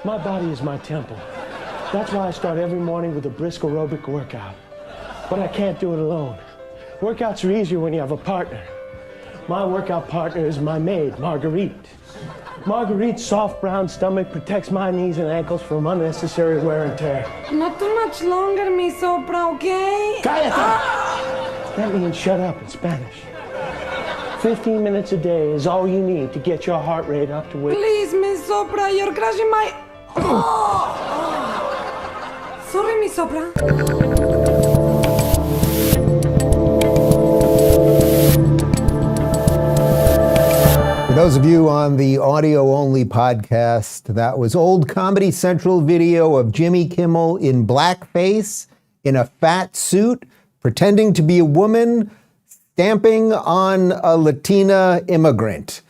My body is my temple. That's why I start every morning with a brisk aerobic workout. But I can't do it alone. Workouts are easier when you have a partner. My workout partner is my maid, Marguerite. Marguerite's soft brown stomach protects my knees and ankles from unnecessary wear and tear. Not too much longer, mi sopra, okay? Cállate! That means shut up in Spanish. 15 minutes a day is all you need to get your heart rate up to where... Please, mi sopra, you're crushing my... Sorry, mi sopra. For those of you on the audio-only podcast, that was old Comedy Central video of Jimmy Kimmel in blackface, in a fat suit, pretending to be a woman, stamping on a Latina immigrant.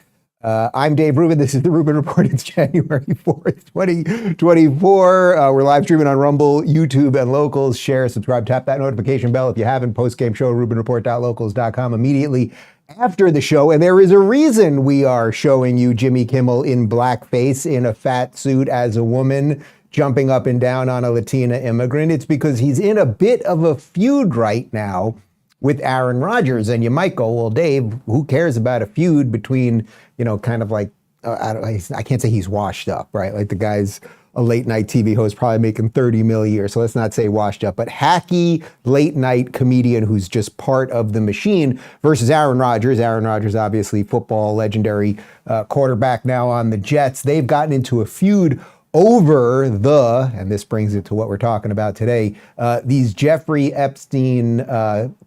I'm Dave Rubin. This is the Rubin Report. It's January 4th, 2024. We're live streaming on Rumble, YouTube, and Locals. Share, subscribe, tap that notification bell if you haven't. Post-game show, rubinreport.locals.com immediately after the show. And there is a reason we are showing you Jimmy Kimmel in blackface, in a fat suit as a woman, jumping up and down on a Latina immigrant. It's because he's in a bit of a feud right now with Aaron Rodgers. And you might go, well, Dave, who cares about a feud between, you know, kind of like, I can't say he's washed up, right? Like the guy's a late night TV host, probably making 30 mil a year. So let's not say washed up, but hacky late night comedian who's just part of the machine versus Aaron Rodgers. Aaron Rodgers, obviously football legendary quarterback now on the Jets. They've gotten into a feud over and this brings it to what we're talking about today, these Jeffrey Epstein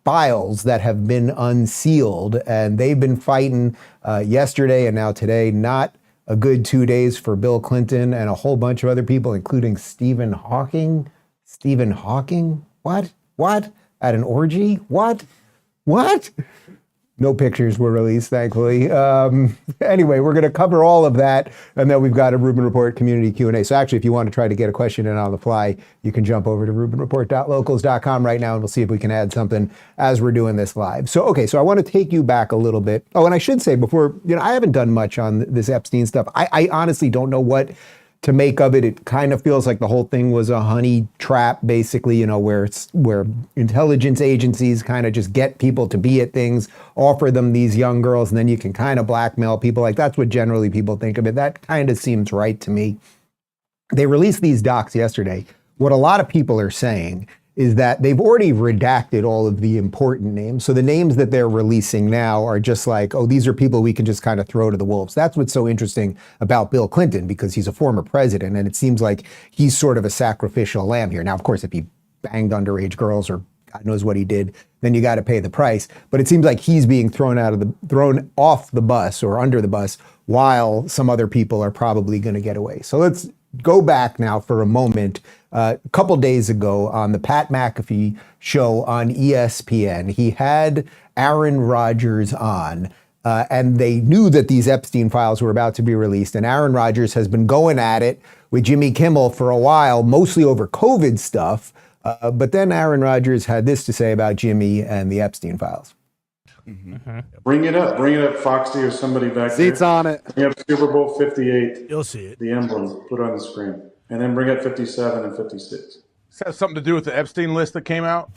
files that have been unsealed. And they've been fighting yesterday and now today. Not a good 2 days for Bill Clinton and a whole bunch of other people, including Stephen Hawking. Stephen Hawking? What? At an orgy? What? No pictures were released, thankfully. Anyway, we're going to cover all of that, and then we've got a Rubin Report community Q&A. So actually, if you want to try to get a question in on the fly, you can jump over to rubinreport.locals.com right now, and we'll see if we can add something as we're doing this live. So, okay, so I want to take you back a little bit. Oh, and I should say before, I haven't done much on this Epstein stuff. I honestly don't know what to make of it. It kind of feels like the whole thing was a honey trap, basically, where intelligence agencies kind of just get people to be at things, offer them these young girls, and then you can kind of blackmail people. Like, that's what generally people think of it. That kind of seems right to me. They released these docs yesterday. What a lot of people are saying is that they've already redacted all of the important names. So the names that they're releasing now are just like, oh, these are people we can just kind of throw to the wolves. That's what's so interesting about Bill Clinton, because he's a former president, and it seems like he's sort of a sacrificial lamb here. Now, of course, if he banged underage girls or God knows what he did, then you got to pay the price. But it seems like he's being thrown off the bus or under the bus, while some other people are probably going to get away. So let's go back now for a moment. A couple days ago on the Pat McAfee show on ESPN, he had Aaron Rodgers on, and they knew that these Epstein files were about to be released. And Aaron Rodgers has been going at it with Jimmy Kimmel for a while, mostly over COVID stuff. But then Aaron Rodgers had this to say about Jimmy and the Epstein files. Mm-hmm. Bring it up, Foxy or somebody back there. Seats on it. Bring up Super Bowl 58. You'll see it. The emblem, put it on the screen. And then bring up 57 and 56. Does that have something to do with the Epstein list that came out?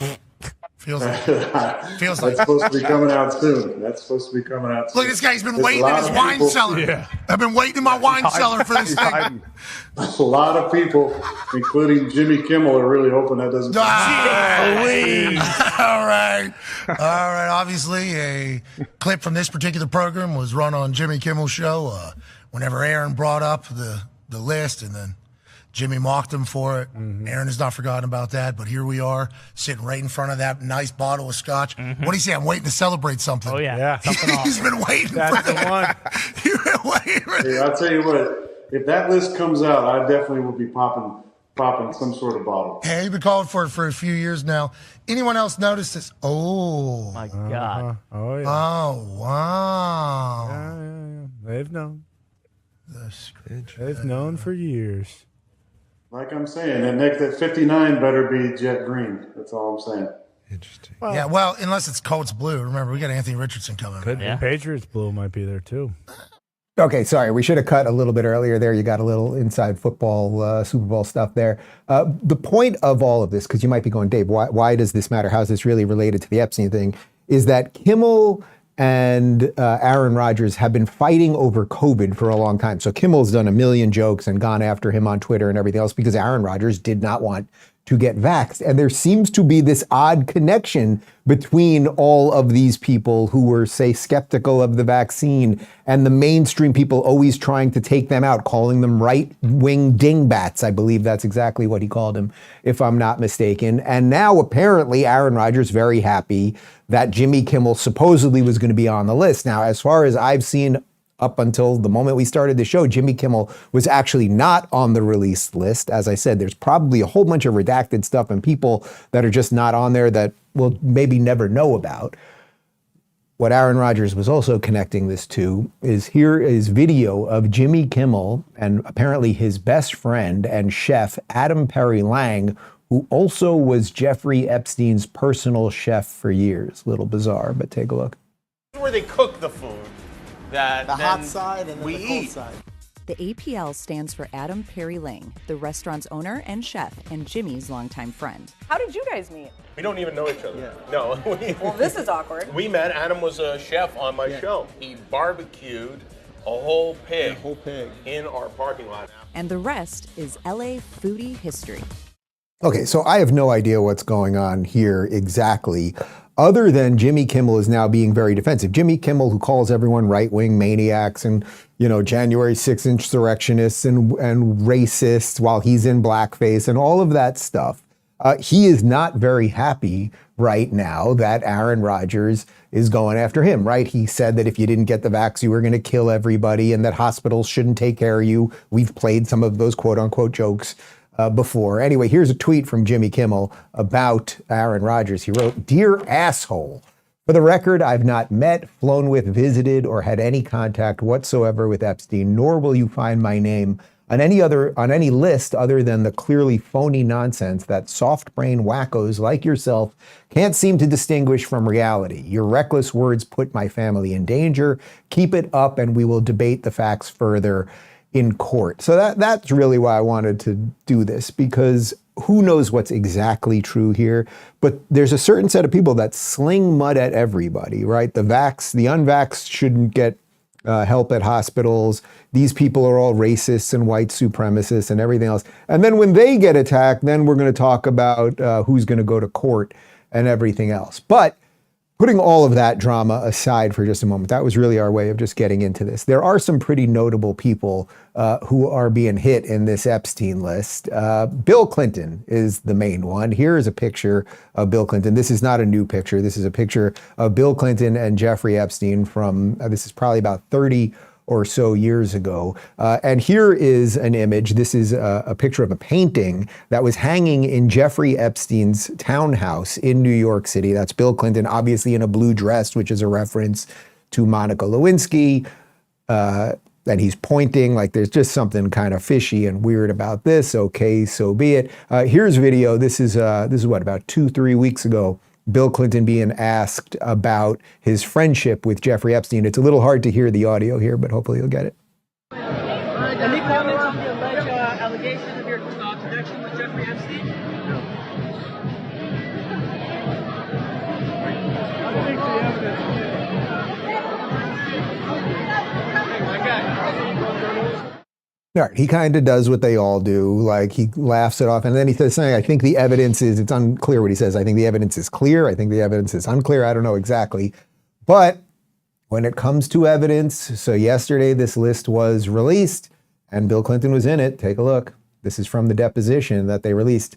Feels like That's supposed to be coming out soon. Look, this guy's been waiting in his wine cellar. Yeah. I've been waiting in my wine cellar for this thing. A lot of people, including Jimmy Kimmel, are really hoping that doesn't All right. Obviously, a clip from this particular program was run on Jimmy Kimmel's show whenever Aaron brought up the list, and then Jimmy mocked him for it. Mm-hmm. Aaron has not forgotten about that, but here we are, sitting right in front of that nice bottle of scotch. Mm-hmm. What do you say? I'm waiting to celebrate something. Oh, yeah. He's been waiting That's for the one. You've been waiting for Hey, I'll tell you what, if that list comes out, I definitely will be popping some sort of bottle. Hey, you've been calling for it for a few years now. Anyone else notice this? Oh. My God. Oh, yeah. Oh, wow. Yeah. They've known. They've known for years. Like I'm saying, that 59 better be jet green. That's all I'm saying. Interesting. Well, unless it's Colts blue. Remember, we got Anthony Richardson coming. Could be. Patriots blue might be there too. Okay, sorry, we should have cut a little bit earlier there. You got a little inside football, Super Bowl stuff there. The point of all of this, because you might be going, Dave, why does this matter? How is this really related to the Epstein thing? Is that Kimmel and Aaron Rodgers have been fighting over COVID for a long time. So Kimmel's done a million jokes and gone after him on Twitter and everything else because Aaron Rodgers did not want to get vaxxed. And there seems to be this odd connection between all of these people who were, say, skeptical of the vaccine and the mainstream people always trying to take them out, calling them right-wing dingbats. I believe that's exactly what he called them, if I'm not mistaken. And now apparently Aaron Rodgers very happy that Jimmy Kimmel supposedly was going to be on the list. Now, as far as I've seen, up until the moment we started the show, Jimmy Kimmel was actually not on the released list. As I said, there's probably a whole bunch of redacted stuff and people that are just not on there that we'll maybe never know about. What Aaron Rodgers was also connecting this to is here is video of Jimmy Kimmel and apparently his best friend and chef, Adam Perry Lang, who also was Jeffrey Epstein's personal chef for years. A little bizarre, but take a look. Where they cook the food. That the hot side and then the cold side. The APL stands for Adam Perry Lang, the restaurant's owner and chef, and Jimmy's longtime friend. How did you guys meet? We don't even know each other. Yeah. No. Well, this is awkward. We met. Adam was a chef on my show. He barbecued a whole pig, in our parking lot. And the rest is LA foodie history. Okay, so I have no idea what's going on here exactly, other than Jimmy Kimmel is now being very defensive. Jimmy Kimmel, who calls everyone right-wing maniacs and, January 6th insurrectionists and racists while he's in blackface and all of that stuff. He is not very happy right now that Aaron Rodgers is going after him, right? He said that if you didn't get the vax, you were going to kill everybody and that hospitals shouldn't take care of you. We've played some of those quote-unquote jokes before. Anyway, here's a tweet from Jimmy Kimmel about Aaron Rodgers. He wrote, "Dear asshole, for the record, I've not met, flown with, visited, or had any contact whatsoever with Epstein, nor will you find my name on any list other than the clearly phony nonsense that soft-brain wackos like yourself can't seem to distinguish from reality. Your reckless words put my family in danger. Keep it up and we will debate the facts further in court." So that's really why I wanted to do this, because who knows what's exactly true here, but there's a certain set of people that sling mud at everybody, right? The unvaxxed shouldn't get help at hospitals. These people are all racists and white supremacists and everything else. And then when they get attacked, then we're going to talk about who's going to go to court and everything else. But putting all of that drama aside for just a moment, that was really our way of just getting into this. There are some pretty notable people who are being hit in this Epstein list. Bill Clinton is the main one. Here is a picture of Bill Clinton. This is not a new picture. This is a picture of Bill Clinton and Jeffrey Epstein from, this is probably about 30 or so years ago. And here is an image. This is a picture of a painting that was hanging in Jeffrey Epstein's townhouse in New York City. That's Bill Clinton, obviously in a blue dress, which is a reference to Monica Lewinsky. And he's pointing, like there's just something kind of fishy and weird about this. Okay, so be it. Here's video. This is what, about 2-3 weeks ago. Bill Clinton being asked about his friendship with Jeffrey Epstein. It's a little hard to hear the audio here, but hopefully you'll get it. Any comments on the alleged allegations of your connection with Jeffrey Epstein? All right, he kind of does what they all do, like he laughs it off, and then he says something, I think the evidence is, it's unclear what he says. I think the evidence is clear. I think the evidence is unclear. I don't know exactly. But when it comes to evidence, so yesterday this list was released and Bill Clinton was in it. Take a look. This is from the deposition that they released.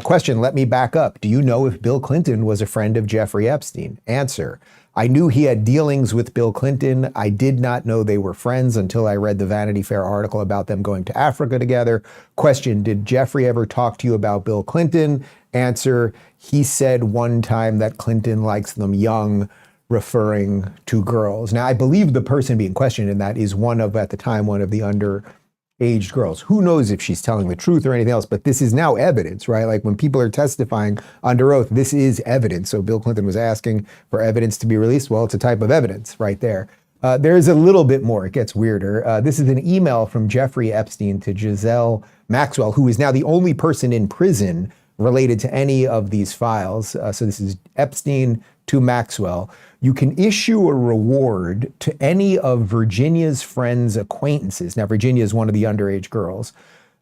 Question, let me back up. Do you know if Bill Clinton was a friend of Jeffrey Epstein? Answer, I knew he had dealings with Bill Clinton. I did not know they were friends until I read the Vanity Fair article about them going to Africa together. Question, did Jeffrey ever talk to you about Bill Clinton? Answer, he said one time that Clinton likes them young, referring to girls. Now, I believe the person being questioned in that is at the time, one of the underaged girls. Who knows if she's telling the truth or anything else, but this is now evidence, right? Like when people are testifying under oath, this is evidence. So Bill Clinton was asking for evidence to be released. Well, it's a type of evidence right there. There's a little bit more. It gets weirder. This is an email from Jeffrey Epstein to Giselle Maxwell, who is now the only person in prison related to any of these files. So this is Epstein to Maxwell. You can issue a reward to any of Virginia's friends' acquaintances. Now, Virginia is one of the underage girls.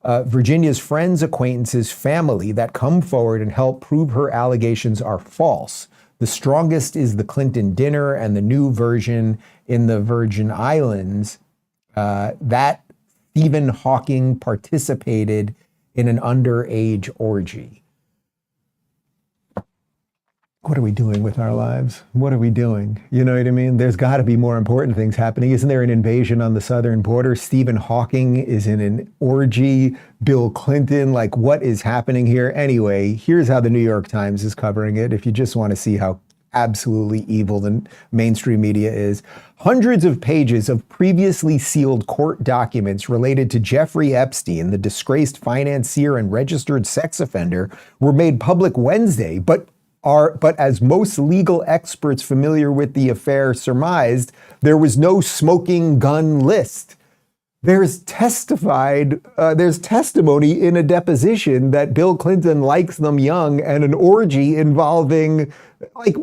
Virginia's friends, acquaintances, family that come forward and help prove her allegations are false. The strongest is the Clinton dinner and the new version in the Virgin Islands that Stephen Hawking participated in an underage orgy. What are we doing with our lives? What are we doing? You know what I mean? There's got to be more important things happening. Isn't there an invasion on the southern border? Stephen Hawking is in an orgy. Bill Clinton, like what is happening here? Anyway, here's how the New York Times is covering it. If you just want to see how absolutely evil the mainstream media is. Hundreds of pages of previously sealed court documents related to Jeffrey Epstein, the disgraced financier and registered sex offender, were made public Wednesday, but as most legal experts familiar with the affair surmised, there was no smoking gun list. There's testimony in a deposition that Bill Clinton likes them young and an orgy involving like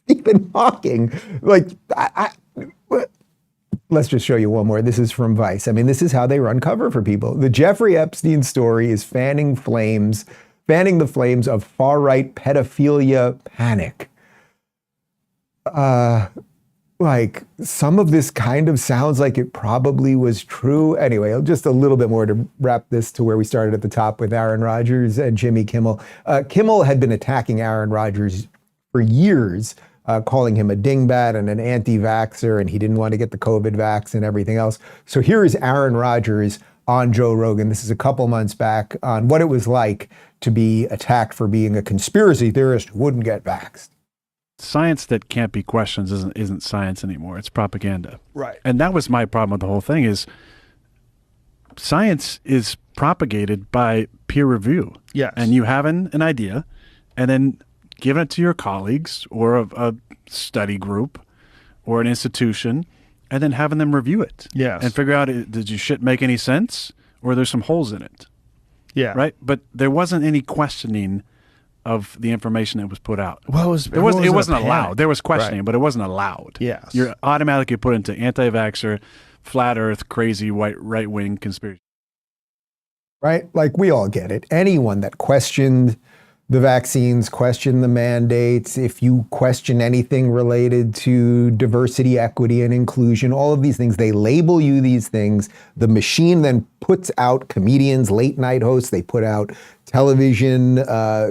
Stephen Hawking. Like, let's just show you one more. This is from Vice. I mean, this is how they run cover for people. The Jeffrey Epstein story is fanning the flames of far-right pedophilia panic. Like, some of this kind of sounds like it probably was true. Anyway, just a little bit more to wrap this to where we started at the top with Aaron Rodgers and Jimmy Kimmel. Kimmel had been attacking Aaron Rodgers for years, calling him a dingbat and an anti-vaxxer, and he didn't want to get the COVID vax and everything else. So here is Aaron Rodgers on Joe Rogan. This is a couple months back on what it was like to be attacked for being a conspiracy theorist who wouldn't get vaxxed. Science that can't be questioned isn't science anymore. It's propaganda. Right. And that was my problem with the whole thing is science is propagated by peer review. Yes. And you have an idea and then giving it to your colleagues or a study group or an institution and then having them review it. Yes. And figure out, did your shit make any sense or there's some holes in it? Yeah. Right? But there wasn't any questioning of the information that was put out. Well, it wasn't allowed. There was questioning, right. But it wasn't allowed. Yes. You're automatically put into anti-vaxxer, flat earth, crazy white right-wing conspiracy. Right? Like, we all get it. Anyone that questioned the vaccines, questioned the mandates, if you question anything related to diversity, equity, and inclusion, all of these things, they label you these things. The machine then puts out comedians, late night hosts, they put out television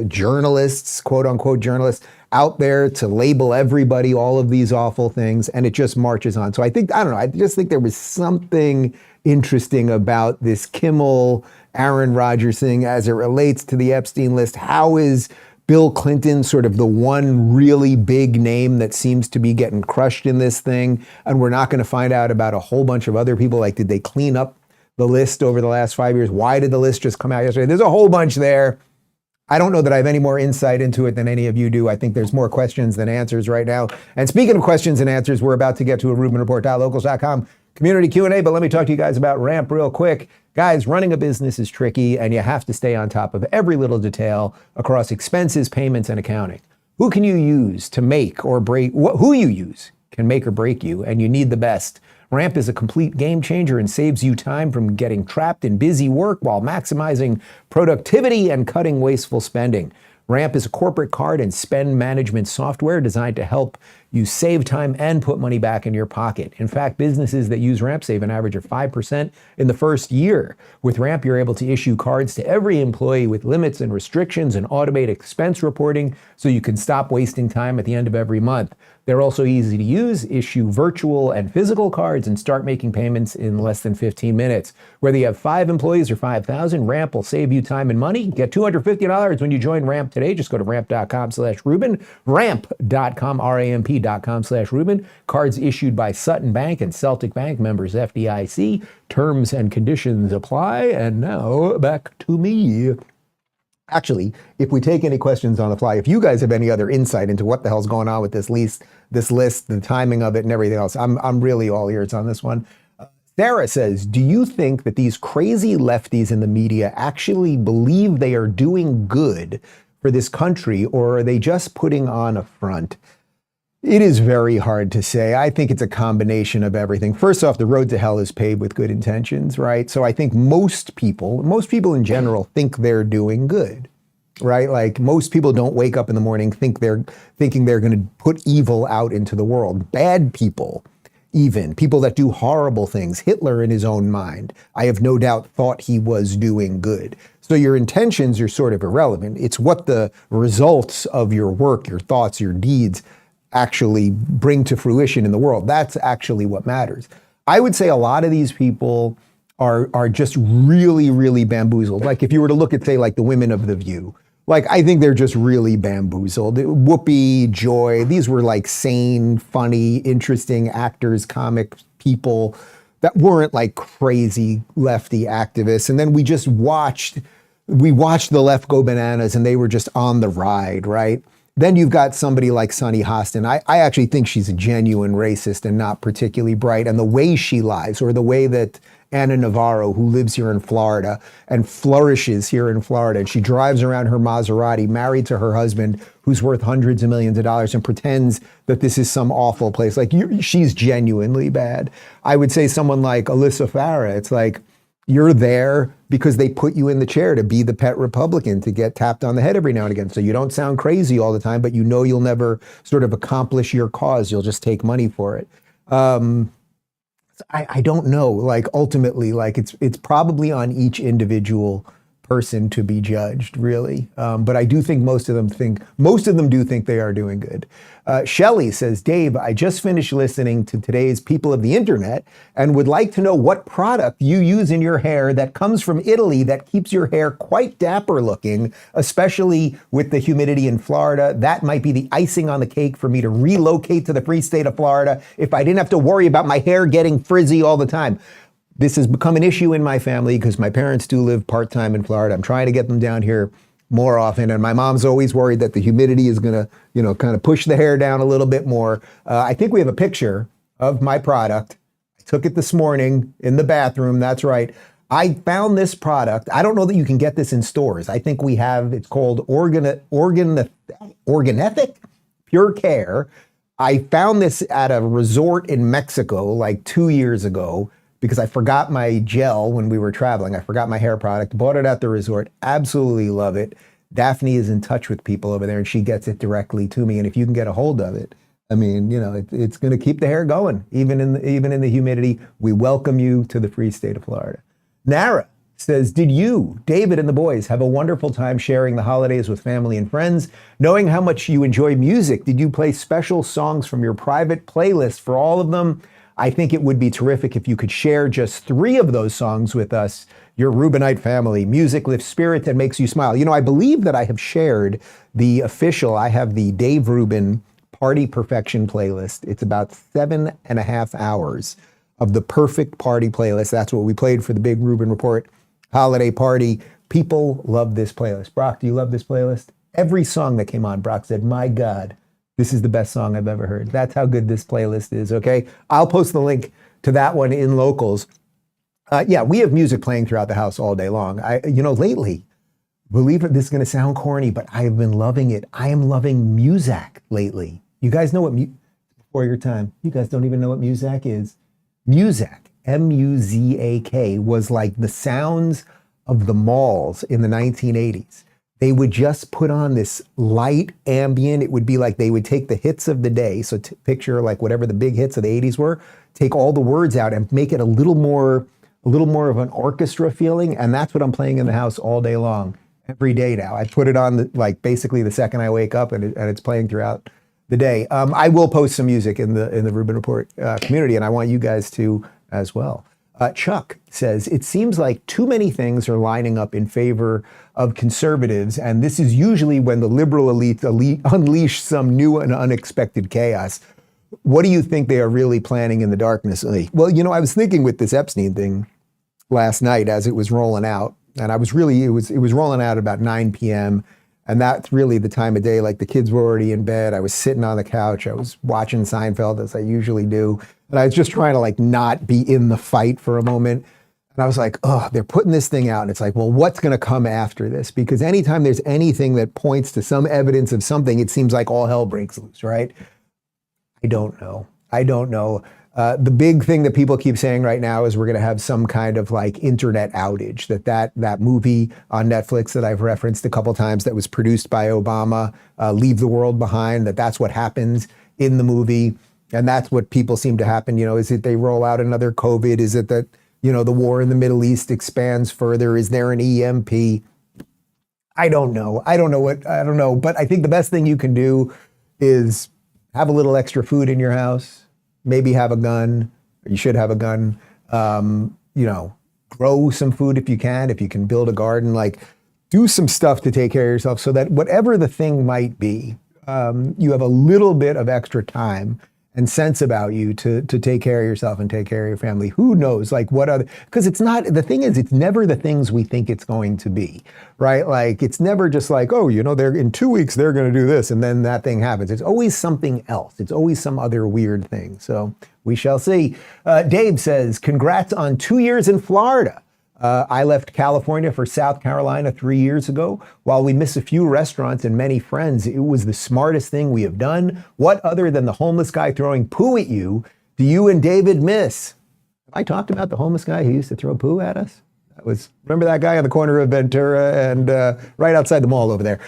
journalists, quote unquote journalists, out there to label everybody all of these awful things, and it just marches on. So I just think there was something interesting about this Kimmel, Aaron Rodgers thing as it relates to the Epstein list. How is Bill Clinton sort of the one really big name that seems to be getting crushed in this thing, and we're not going to find out about a whole bunch of other people? Like, did they clean up the list over the last 5 years? Why did the list just come out yesterday? There's a whole bunch there. I don't know that I have any more insight into it than any of you do. I think there's more questions than answers right now. And speaking of questions and answers, we're about to get to a RubinReport.locals.com community Q&A, but let me talk to you guys about Ramp real quick. Guys, running a business is tricky, and you have to stay on top of every little detail across expenses, payments, and accounting. Who can you use to make or break? Who you use can make or break you, and you need the best. Ramp is a complete game changer and saves you time from getting trapped in busy work while maximizing productivity and cutting wasteful spending. Ramp is a corporate card and spend management software designed to help you save time and put money back in your pocket. In fact, businesses that use Ramp save an average of 5% in the first year. With Ramp, you're able to issue cards to every employee with limits and restrictions and automate expense reporting so you can stop wasting time at the end of every month. They're also easy to use, issue virtual and physical cards, and start making payments in less than 15 minutes. Whether you have 5 employees or 5,000, Ramp will save you time and money. Get $250 when you join Ramp today. Just go to ramp.com/Rubin, ramp.com, ramp.com/Rubin. Cards issued by Sutton Bank and Celtic Bank, members FDIC. Terms and conditions apply. And now back to me. Actually, if we take any questions on the fly, if you guys have any other insight into what the hell's going on with this list, the timing of it and everything else, I'm really all ears on this one. Sarah says, do you think that these crazy lefties in the media actually believe they are doing good for this country, or are they just putting on a front? It is very hard to say. I think it's a combination of everything. First off, the road to hell is paved with good intentions, right? So I think most people in general think they're doing good, right? Like most people don't wake up in the morning thinking they're going to put evil out into the world. Bad people, even people that do horrible things. Hitler in his own mind, I have no doubt thought he was doing good. So your intentions are sort of irrelevant. It's what the results of your work, your thoughts, your deeds actually bring to fruition in the world. That's actually what matters. I would say a lot of these people are just really, really bamboozled. Like if you were to look at, say, like the women of The View, like I think they're just really bamboozled. Whoopi, Joy, these were like sane, funny, interesting actors, comic people that weren't like crazy lefty activists. And then we watched the left go bananas and they were just on the ride, right? Then you've got somebody like Sunny Hostin. I actually think she's a genuine racist and not particularly bright. And the way she lies, or the way that Anna Navarro, who lives here in Florida and flourishes here in Florida, and she drives around her Maserati married to her husband, who's worth hundreds of millions of dollars, and pretends that this is some awful place. Like she's genuinely bad. I would say someone like Alyssa Farah, it's like, you're there because they put you in the chair to be the pet Republican, to get tapped on the head every now and again. So you don't sound crazy all the time, but you know you'll never sort of accomplish your cause. You'll just take money for it. I don't know. Like ultimately, like it's probably on each individual person to be judged, really. But I do think most of them do think they are doing good. Shelley says, Dave, I just finished listening to today's People of the Internet and would like to know what product you use in your hair that comes from Italy that keeps your hair quite dapper looking, especially with the humidity in Florida. That might be the icing on the cake for me to relocate to the free state of Florida if I didn't have to worry about my hair getting frizzy all the time. This has become an issue in my family because my parents do live part-time in Florida. I'm trying to get them down here more often. And my mom's always worried that the humidity is going to, kind of push the hair down a little bit more. I think we have a picture of my product. I took it this morning in the bathroom. That's right. I found this product. I don't know that you can get this in stores. I think it's called Organethic Pure Care. I found this at a resort in Mexico like 2 years ago because I forgot my gel when we were traveling. I forgot my hair product, bought it at the resort, absolutely love it. Daphne is in touch with people over there and she gets it directly to me. And if you can get a hold of it, I mean, it's going to keep the hair going, even in the humidity. We welcome you to the free state of Florida. Nara says, did you, David and the boys, have a wonderful time sharing the holidays with family and friends? Knowing how much you enjoy music, did you play special songs from your private playlist for all of them? I think it would be terrific if you could share just 3 of those songs with us, your Rubinite family. Music lifts spirit and makes you smile. I believe that I have shared I have the Dave Rubin Party Perfection playlist. It's about 7.5 hours of the perfect party playlist. That's what we played for the big Rubin Report holiday party. People love this playlist. Brock, do you love this playlist? Every song that came on, Brock said, my God, this is the best song I've ever heard. That's how good this playlist is, okay? I'll post the link to that one in Locals. We have music playing throughout the house all day long. Lately, believe it, this is going to sound corny, but I have been loving it. I am loving Muzak lately. You guys know what, before your time, you guys don't even know what Muzak is. Muzak, M-U-Z-A-K, was like the sounds of the malls in the 1980s. They would just put on this light ambient. It would be like they would take the hits of the day. So picture like whatever the big hits of the 80s were, take all the words out and make it a little more of an orchestra feeling. And that's what I'm playing in the house all day long, every day now. I put it on basically the second I wake up and it's playing throughout the day. I will post some music in the Rubin Report community, and I want you guys to as well. Chuck says, it seems like too many things are lining up in favor of conservatives, and this is usually when the liberal elite unleash some new and unexpected chaos. What do you think they are really planning in the darkness? Well, I was thinking with this Epstein thing last night as it was rolling out, And I was really, it was rolling out at about 9 p.m. And that's really the time of day, like the kids were already in bed. I was sitting on the couch. I was watching Seinfeld as I usually do. And I was just trying to like not be in the fight for a moment. And I was like, oh, they're putting this thing out. And it's like, well, what's going to come after this? Because anytime there's anything that points to some evidence of something, it seems like all hell breaks loose, right? I don't know. The big thing that people keep saying right now is we're going to have some kind of like internet outage, that movie on Netflix that I've referenced a couple times that was produced by Obama, Leave the World Behind, that's what happens in the movie. And that's what people seem to happen. You know, is it they roll out another COVID? Is it that, you know, the war in the Middle East expands further? Is there an EMP? I don't know. But I think the best thing you can do is have a little extra food in your house. Maybe have a gun. You should have a gun. You know, grow some food if you can build a garden, like do some stuff to take care of yourself so that whatever the thing might be, you have a little bit of extra time and sense about you to take care of yourself and take care of your family. Who knows, like what other, because it's not, the thing is, it's never the things we think it's going to be, right? Like it's never just like, oh, you know, they're in 2 weeks, they're going to do this. And then that thing happens. It's always something else. It's always some other weird thing. So we shall see. Dave says, congrats on 2 years in Florida. I left California for South Carolina 3 years ago. While we miss a few restaurants and many friends, it was the smartest thing we have done. What other than the homeless guy throwing poo at you do you and David miss? I talked about the homeless guy who used to throw poo at us. Remember that guy on the corner of Ventura and right outside the mall over there.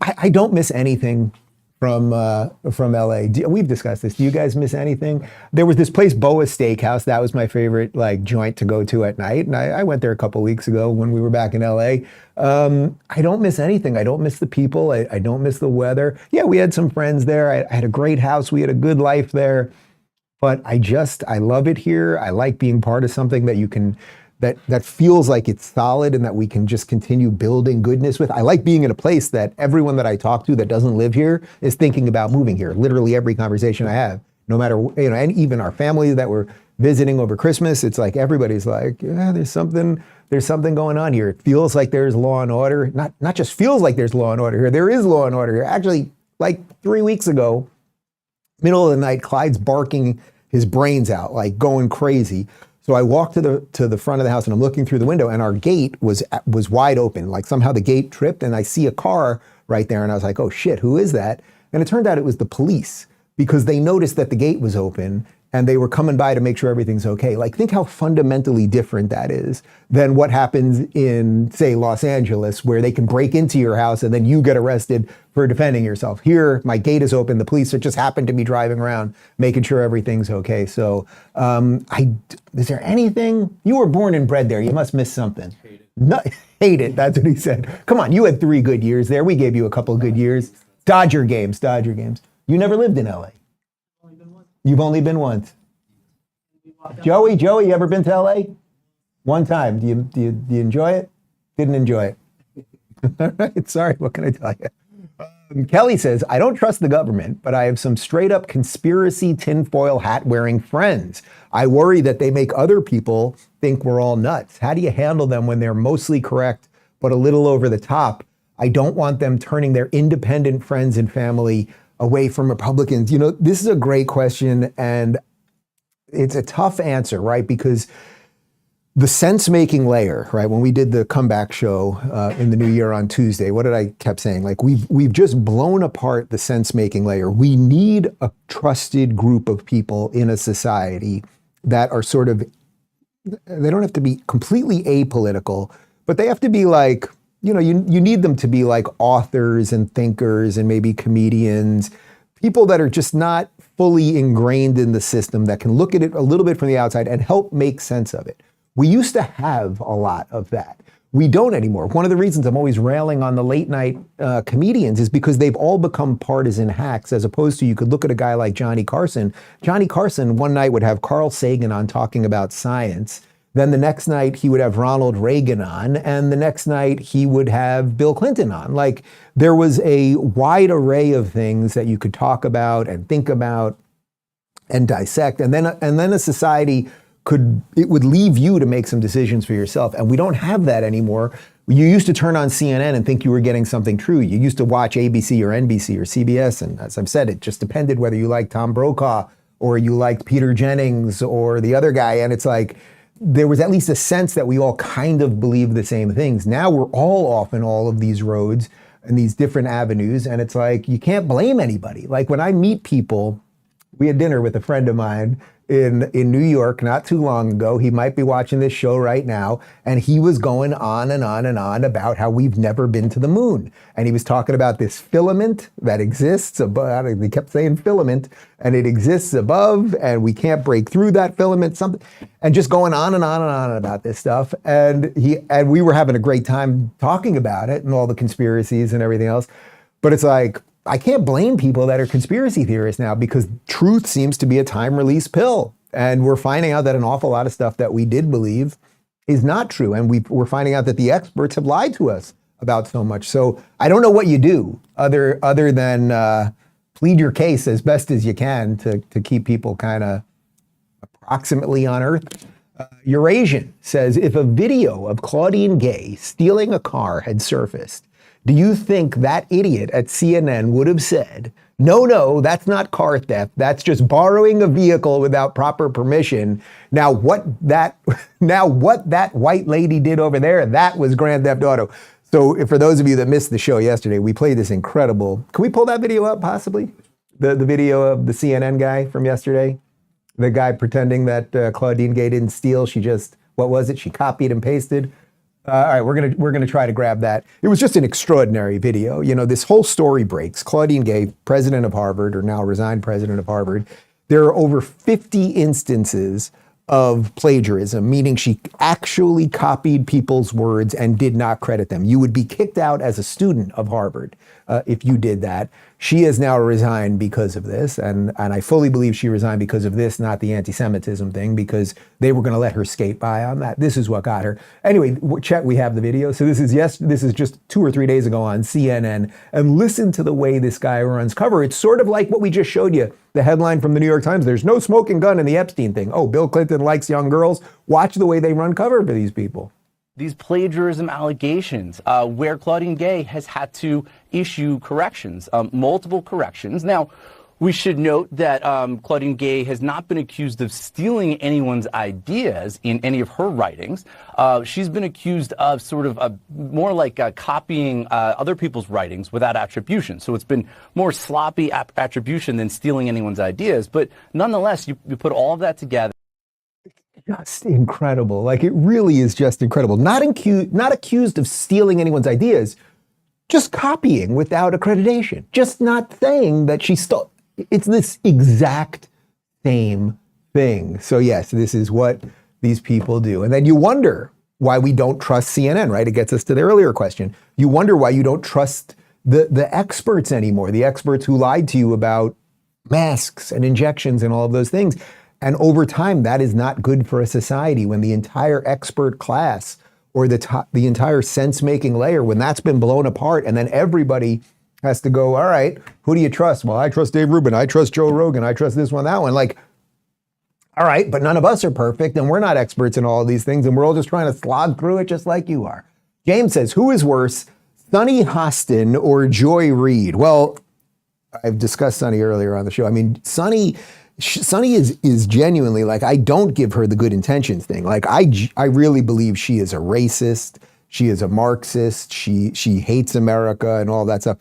I don't miss anything from LA. We've discussed this. Do you guys miss anything? There was this place, Boa Steakhouse. That was my favorite like joint to go to at night. And I went there a couple weeks ago when we were back in LA. I don't miss anything. I don't miss the people. I don't miss the weather. Yeah, we had some friends there. I had a great house. We had a good life there. But I love it here. I like being part of something that you can, that feels like it's solid and that we can just continue building goodness with. I like being in a place that everyone that I talk to that doesn't live here is thinking about moving here. Literally every conversation I have, no matter, you know, and even our family that we're visiting over Christmas, it's like everybody's like, yeah, there's something going on here. It feels like there's law and order. Not just feels like there's law and order here. There is law and order here. Actually, like 3 weeks ago, middle of the night, Clyde's barking his brains out, like going crazy. So I walked to the front of the house and I'm looking through the window and our gate was wide open. Like somehow the gate tripped and I see a car right there and I was like, oh shit, who is that? And it turned out it was the police because they noticed that the gate was open and they were coming by to make sure everything's okay. Like think how fundamentally different that is than what happens in, say, Los Angeles, where they can break into your house and then you get arrested for defending yourself. Here, my gate is open. The police just happen to be driving around, making sure everything's okay. So is there anything? You were born and bred there. You must miss something. Hate it. That's what he said. Come on, you had 3 good years there. We gave you a couple of good years. Dodger games. You never lived in LA. You've only been once. Joey, you ever been to LA? One time. Do you enjoy it? Didn't enjoy it. All right, sorry, what can I tell you? Kelly says, I don't trust the government, but I have some straight up conspiracy tinfoil hat wearing friends. I worry that they make other people think we're all nuts. How do you handle them when they're mostly correct, but a little over the top? I don't want them turning their independent friends and family away from Republicans. You know, this is a great question and it's a tough answer, right? Because the sense-making layer, right? When we did the comeback show in the new year on Tuesday, what did I kept saying? Like we've just blown apart the sense-making layer. We need a trusted group of people in a society that are sort of, they don't have to be completely apolitical, but they have to be like, you know, you need them to be like authors and thinkers and maybe comedians, people that are just not fully ingrained in the system that can look at it a little bit from the outside and help make sense of it. We used to have a lot of that. We don't anymore. One of the reasons I'm always railing on the late night comedians is because they've all become partisan hacks, as opposed to you could look at a guy like Johnny Carson. Johnny Carson one night would have Carl Sagan on talking about science. Then the next night he would have Ronald Reagan on, and the next night he would have Bill Clinton on. Like there was a wide array of things that you could talk about and think about and dissect. And then a society it would leave you to make some decisions for yourself. And we don't have that anymore. You used to turn on CNN and think you were getting something true. You used to watch ABC or NBC or CBS. And as I've said, it just depended whether you liked Tom Brokaw or you liked Peter Jennings or the other guy. And it's like, there was at least a sense that we all kind of believed the same things. Now we're all off in all of these roads and these different avenues. And it's like, you can't blame anybody. Like when I meet people, we had dinner with a friend of mine in New York not too long ago. He might be watching this show right now. And he was going on and on and on about how we've never been to the moon. And he was talking about this filament that exists above. They kept saying filament, and it exists above, and we can't break through that filament, something, and just going on and on and on about this stuff. And we were having a great time talking about it and all the conspiracies and everything else. But it's like, I can't blame people that are conspiracy theorists now, because truth seems to be a time-release pill. And we're finding out that an awful lot of stuff that we did believe is not true. And we're finding out that the experts have lied to us about so much. So I don't know what you do other than plead your case as best as you can to keep people kind of approximately on Earth. Eurasian says, if a video of Claudine Gay stealing a car had surfaced, do you think that idiot at CNN would have said, no, that's not car theft. That's just borrowing a vehicle without proper permission. Now what that white lady did over there, that was Grand Theft Auto. So for those of you that missed the show yesterday, we played this incredible. Can we pull that video up possibly? The video of the CNN guy from yesterday? The guy pretending that Claudine Gay didn't steal. She just, what was it? She copied and pasted. All right, we're gonna try to grab that. It was just an extraordinary video. You know, this whole story breaks. Claudine Gay, president of Harvard, or now resigned president of Harvard. There are over 50 instances of plagiarism, meaning she actually copied people's words and did not credit them. You would be kicked out as a student of Harvard if you did that. She has now resigned because of this, and I fully believe she resigned because of this, not the anti-Semitism thing, because they were going to let her skate by on that. This is what got her. Anyway, Chet, we have the video. So this is just 2 or 3 days ago on CNN, and listen to the way this guy runs cover. It's sort of like what we just showed you, the headline from the New York Times, there's no smoking gun in the Epstein thing. Oh, Bill Clinton likes young girls. Watch the way they run cover for these people. These plagiarism allegations, where Claudine Gay has had to issue corrections, multiple corrections. Now, we should note that Claudine Gay has not been accused of stealing anyone's ideas in any of her writings. She's been accused of sort of more like copying other people's writings without attribution. So it's been more sloppy attribution than stealing anyone's ideas. But nonetheless, you put all of that together. Just incredible. Like, it really is just incredible. Not accused of stealing anyone's ideas, just copying without accreditation. Just not saying that she stole. It's this exact same thing. So yes, this is what these people do. And then you wonder why we don't trust CNN, right? It gets us to the earlier question. You wonder why you don't trust the experts anymore, the experts who lied to you about masks and injections and all of those things. And over time, that is not good for a society when the entire expert class or the entire sense-making layer, when that's been blown apart, and then everybody has to go, all right, who do you trust? Well, I trust Dave Rubin. I trust Joe Rogan. I trust this one, that one. Like, all right, but none of us are perfect, and we're not experts in all of these things, and we're all just trying to slog through it just like you are. James says, who is worse, Sunny Hostin or Joy Reid? Well, I've discussed Sunny earlier on the show. I mean, Sunny is genuinely, like, I don't give her the good intentions thing. Like, I really believe she is a racist. She is a Marxist. She hates America and all that stuff.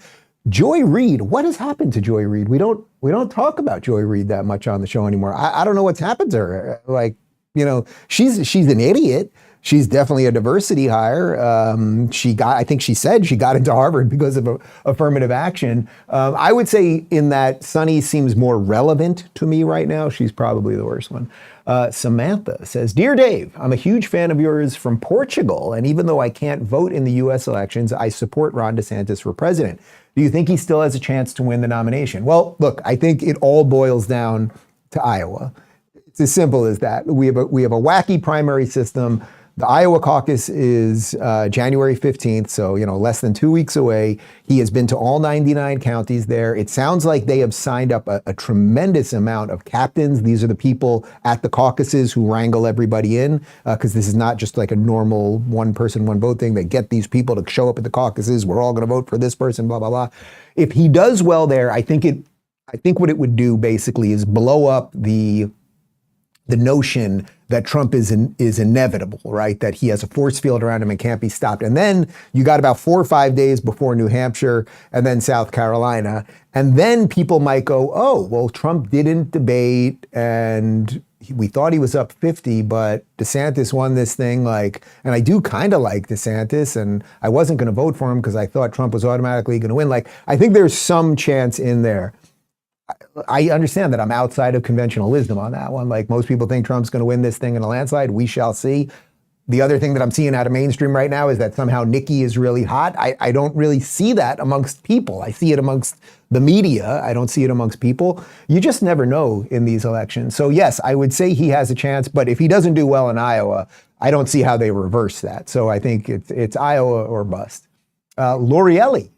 Joy Reid, what has happened to Joy Reid? We don't talk about Joy Reid that much on the show anymore. I don't know what's happened to her. Like, you know, she's an idiot. She's definitely a diversity hire. I think she said she got into Harvard because of affirmative action. I would say in that Sunny seems more relevant to me right now. She's probably the worst one. Samantha says, Dear Dave, I'm a huge fan of yours from Portugal. And even though I can't vote in the US elections, I support Ron DeSantis for president. Do you think he still has a chance to win the nomination? Well, look, I think it all boils down to Iowa. It's as simple as that. We have a wacky primary system. The Iowa caucus is January 15th, so less than 2 weeks away. He has been to all 99 counties there. It sounds like they have signed up a tremendous amount of captains. These are the people at the caucuses who wrangle everybody in, because this is not just like a normal one person, one vote thing. They get these people to show up at the caucuses. We're all going to vote for this person, blah, blah, blah. If he does well there, I think what it would do basically is blow up the notion that Trump is inevitable, right? That he has a force field around him and can't be stopped. And then you got about 4 or 5 days before New Hampshire and then South Carolina. And then people might go, oh, well, Trump didn't debate and we thought he was up 50, but DeSantis won this thing. And I do kind of like DeSantis, and I wasn't going to vote for him because I thought Trump was automatically going to win. I think there's some chance in there. I understand that I'm outside of conventional wisdom on that one. Most people think Trump's going to win this thing in a landslide. We shall see. The other thing that I'm seeing out of mainstream right now is that somehow Nikki is really hot. I don't really see that amongst people. I see it amongst the media. I don't see it amongst people. You just never know in these elections. So yes, I would say he has a chance, but if he doesn't do well in Iowa, I don't see how they reverse that. So I think it's Iowa or bust. Lorielli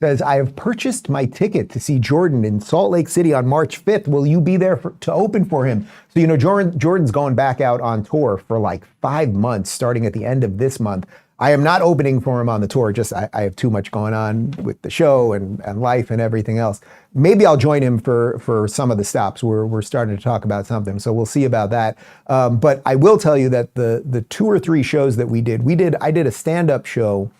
says, I have purchased my ticket to see Jordan in Salt Lake City on March 5th. Will you be there to open for him? So, Jordan's going back out on tour for 5 months, starting at the end of this month. I am not opening for him on the tour. Just I have too much going on with the show and life and everything else. Maybe I'll join him for some of the stops. We're starting to talk about something, so we'll see about that. But I will tell you that the 2 or 3 shows that I did a stand-up show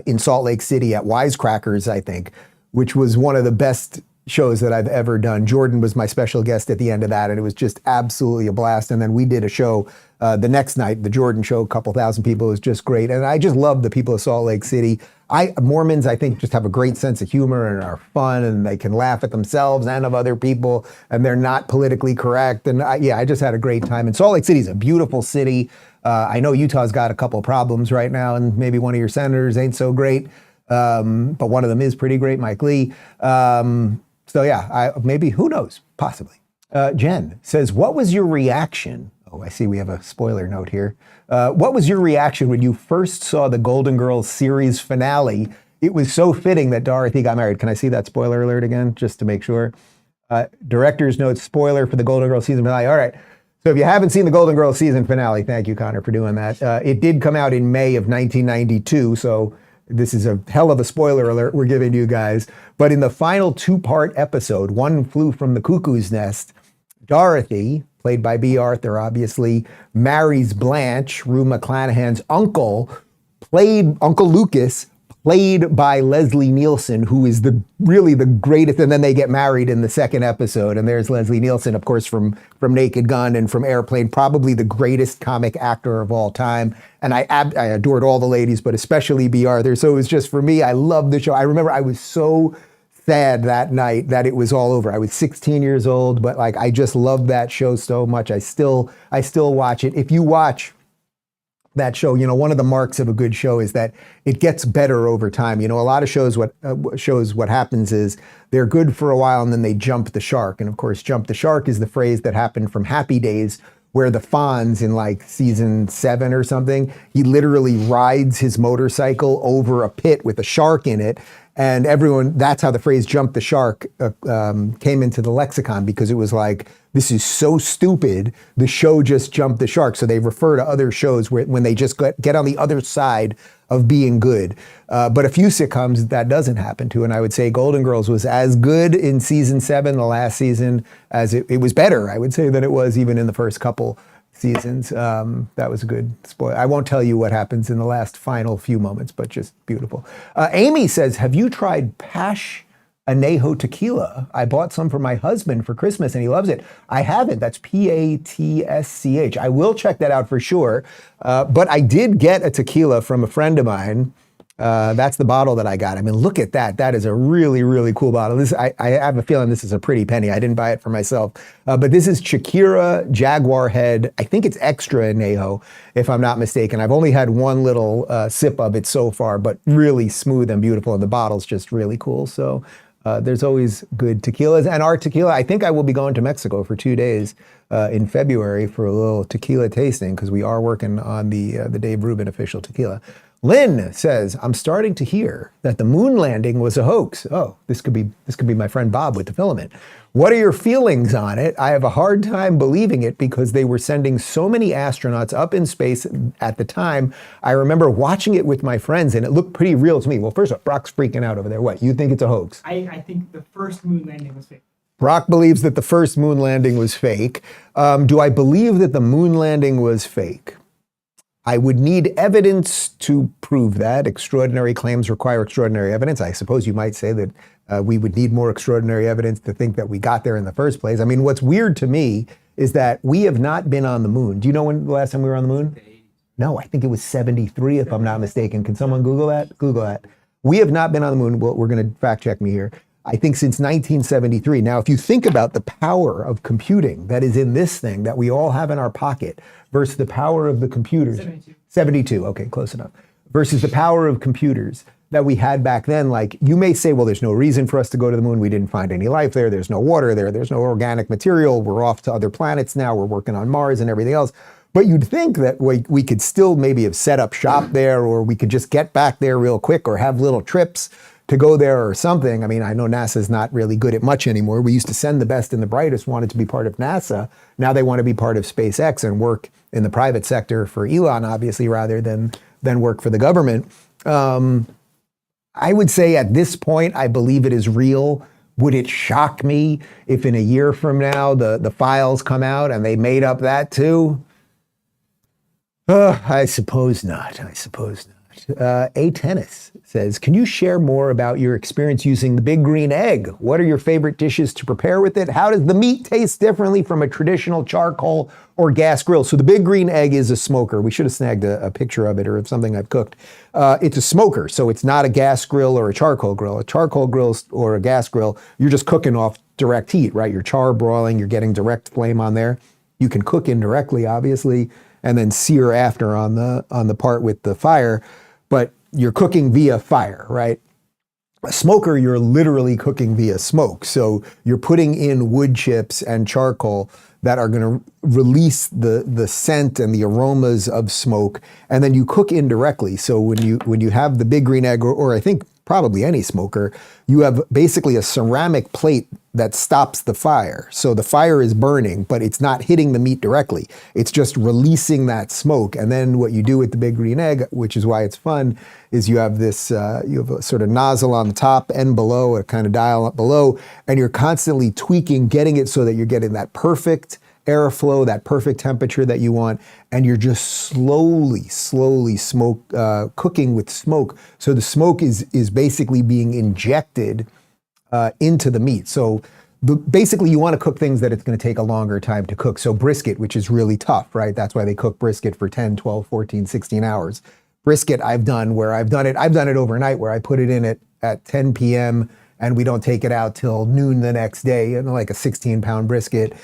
in Salt Lake City at Wisecrackers, I think, which was one of the best shows that I've ever done. Jordan was my special guest at the end of that, and it was just absolutely a blast. And then we did a show the next night, the Jordan show, a couple thousand people. It was just great. And I just love the people of Salt Lake City. Mormons, I think, just have a great sense of humor and are fun, and they can laugh at themselves and of other people, and they're not politically correct. And I just had a great time. And Salt Lake City is a beautiful city. I know Utah's got a couple of problems right now, and maybe one of your senators ain't so great, but one of them is pretty great, Mike Lee. Maybe, who knows, possibly. Jen says, what was your reaction? Oh, I see we have a spoiler note here. What was your reaction when you first saw the Golden Girls series finale? It was so fitting that Dorothy got married. Can I see that spoiler alert again, just to make sure? Director's note, spoiler for the Golden Girls season finale. All right. So if you haven't seen the Golden Girls season finale, thank you, Connor, for doing that. It did come out in May of 1992, so this is a hell of a spoiler alert we're giving you guys. But in the final 2-part episode, One Flew from the Cuckoo's Nest, Dorothy, played by B. Arthur, obviously, marries Blanche, Rue McClanahan's uncle, Uncle Lucas, played by Leslie Nielsen, who is really the greatest. And then they get married in the second episode. And there's Leslie Nielsen, of course, from Naked Gun and from Airplane, probably the greatest comic actor of all time. And I adored all the ladies, but especially B. Arthur. So it was just, for me, I loved the show. I remember I was so sad that night that it was all over. I was 16 years old, but I just loved that show so much. I still watch it. If you watch that show, one of the marks of a good show is that it gets better over time. A lot of shows, what happens is they're good for a while and then they jump the shark. And of course, jump the shark is the phrase that happened from Happy Days, where the Fonz in season 7 or something, he literally rides his motorcycle over a pit with a shark in it. And that's how the phrase jump the shark came into the lexicon, because it was this is so stupid, the show just jumped the shark. So they refer to other shows when they just get on the other side of being good. But a few sitcoms that doesn't happen to. And I would say Golden Girls was as good in season 7, the last season, as it was better, I would say, than it was even in the first couple seasons. That was a good spoil. I won't tell you what happens in the last final few moments, but just beautiful. Amy says, have you tried Pash Anejo tequila? I bought some for my husband for Christmas and he loves it. I haven't. That's Patsch. I will check that out for sure. But I did get a tequila from a friend of mine. That's the bottle that I got. I mean, look at that. That is a really, really cool bottle. I have a feeling this is a pretty penny. I didn't buy it for myself. But this is Shakira Jaguar Head. I think it's extra anejo, if I'm not mistaken. I've only had one little sip of it so far, but really smooth and beautiful. And the bottle's just really cool. So There's always good tequilas. And our tequila, I think I will be going to Mexico for 2 days in February for a little tequila tasting because we are working on the Dave Rubin official tequila. Lynn says, I'm starting to hear that the moon landing was a hoax. Oh, this could be my friend Bob with the filament. What are your feelings on it? I have a hard time believing it because they were sending so many astronauts up in space at the time. I remember watching it with my friends and it looked pretty real to me. Well, first off, Brock's freaking out over there. What, you think it's a hoax? I think the first moon landing was fake. Brock believes that the first moon landing was fake. Do I believe that the moon landing was fake? I would need evidence to prove that. Extraordinary claims require extraordinary evidence. I suppose you might say that we would need more extraordinary evidence to think that we got there in the first place. I mean, what's weird to me is that we have not been on the moon. Do you know when the last time we were on the moon? No, I think it was 73 if I'm not mistaken. Can someone Google that? Google that. We have not been on the moon. Well, we're going to fact check me here. I think since 1973. Now, if you think about the power of computing that is in this thing that we all have in our pocket versus the power of the computers. 72, okay, close enough. Versus the power of computers that we had back then, like you may say, well, there's no reason for us to go to the moon. We didn't find any life there. There's no water there. There's no organic material. We're off to other planets now. We're working on Mars and everything else. But you'd think that we could still maybe have set up shop there, or we could just get back there real quick or have little trips to go there or something. I mean, I know NASA's not really good at much anymore. We used to send the best and the brightest wanted to be part of NASA. Now they want to be part of SpaceX and work in the private sector for Elon, obviously, rather than work for the government. I would say at this point, I believe it is real. Would it shock me if in a year from now the files come out and they made up that too? I suppose not. I suppose not. A Tennis says, can you share more about your experience using the big green egg? What are your favorite dishes to prepare with it? How does the meat taste differently from a traditional charcoal or gas grill? So the big green egg is a smoker. We should have snagged a picture of it or of something I've cooked. It's a smoker, so it's not a gas grill or a charcoal grill. A charcoal grill or a gas grill, you're just cooking off direct heat, right? You're char broiling, you're getting direct flame on there. You can cook indirectly, obviously, and then sear after on the part with the fire. But you're cooking via fire, right? A smoker, you're literally cooking via smoke. So you're putting in wood chips and charcoal that are going to release the scent and the aromas of smoke, and then you cook indirectly. So when you have the big green egg, or I think probably any smoker, you have basically a ceramic plate that stops the fire. So the fire is burning, but it's not hitting the meat directly. It's just releasing that smoke. And then what you do with the big green egg, which is why it's fun, is you have this, you have a sort of nozzle on the top and below, a kind of dial up below, and you're constantly tweaking, getting it so that you're getting that perfect airflow, that perfect temperature that you want, and you're just slowly cooking with smoke. So the smoke is basically being injected into the meat. So basically you want to cook things that it's going to take a longer time to cook. So brisket, which is really tough, right? That's why they cook brisket for 10, 12, 14, 16 hours. Brisket I've done it overnight where I put it in at 10 p.m. and we don't take it out till noon the next day, like a 16-pound brisket.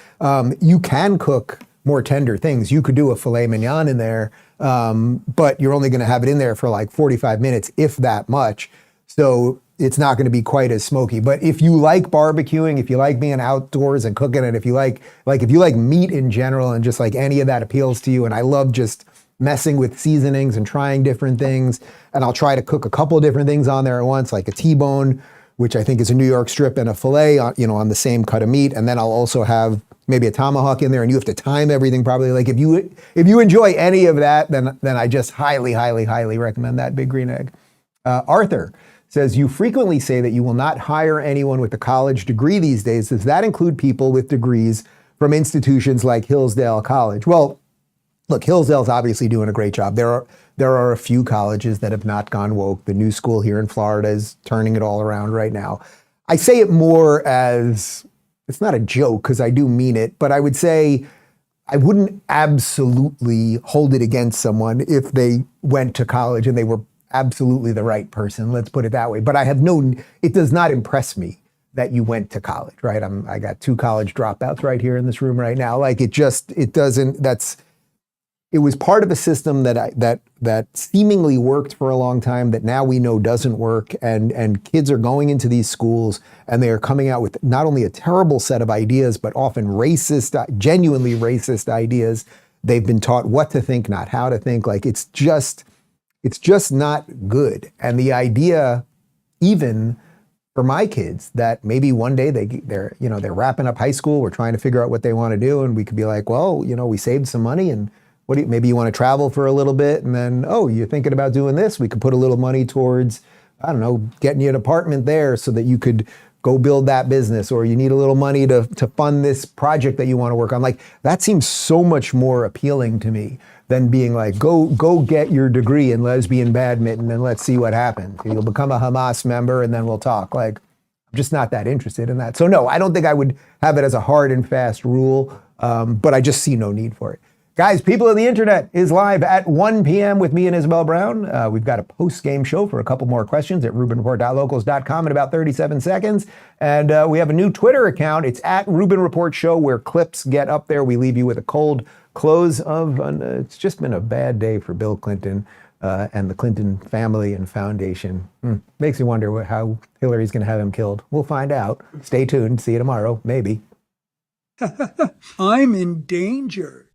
You can cook more tender things. You could do a filet mignon in there, but you're only going to have it in there for like 45 minutes, if that much. So it's not going to be quite as smoky. But if you like barbecuing, if you like being outdoors and cooking it, if you like meat in general and just like any of that appeals to you, and I love just messing with seasonings and trying different things, and I'll try to cook a couple of different things on there at once, like a T-bone, which I think is a New York strip, and a filet on the same cut of meat. And then I'll also have maybe a tomahawk in there, and you have to time everything probably. Like if you enjoy any of that, then I just highly recommend that big green egg. Arthur says, you frequently say that you will not hire anyone with a college degree these days. Does that include people with degrees from institutions like Hillsdale College? Well, look, Hillsdale's obviously doing a great job. There are a few colleges that have not gone woke. The new school here in Florida is turning it all around right now. I say it more as, it's not a joke because I do mean it, but I would say I wouldn't absolutely hold it against someone if they went to college and they were absolutely the right person. Let's put it that way. But it does not impress me that you went to college, right? I got 2 college dropouts right here in this room right now. Like it doesn't, it was part of a system that seemingly worked for a long time that now we know doesn't work, and kids are going into these schools and they are coming out with not only a terrible set of ideas, but often racist, genuinely racist ideas. They've been taught what to think, not how to think. Like it's just not good. And the idea, even for my kids, that maybe one day they're wrapping up high school, we're trying to figure out what they want to do, and we could be like, well, we saved some money, and maybe you want to travel for a little bit, and then, oh, you're thinking about doing this, we could put a little money towards, I don't know, getting you an apartment there so that you could go build that business, or you need a little money to fund this project that you want to work on. Like, that seems so much more appealing to me than being like, go get your degree in lesbian badminton and let's see what happens. You'll become a Hamas member and then we'll talk. Like, I'm just not that interested in that. So no, I don't think I would have it as a hard and fast rule, but I just see no need for it. Guys, People of the Internet is live at 1 p.m. with me and Isabel Brown. We've got a post-game show for a couple more questions at rubinreport.locals.com in about 37 seconds. And we have a new Twitter account. It's at Rubin Report Show, where clips get up there. We leave you with a cold close of, it's just been a bad day for Bill Clinton and the Clinton family and foundation. Makes me wonder how Hillary's going to have him killed. We'll find out. Stay tuned. See you tomorrow. Maybe. I'm in danger.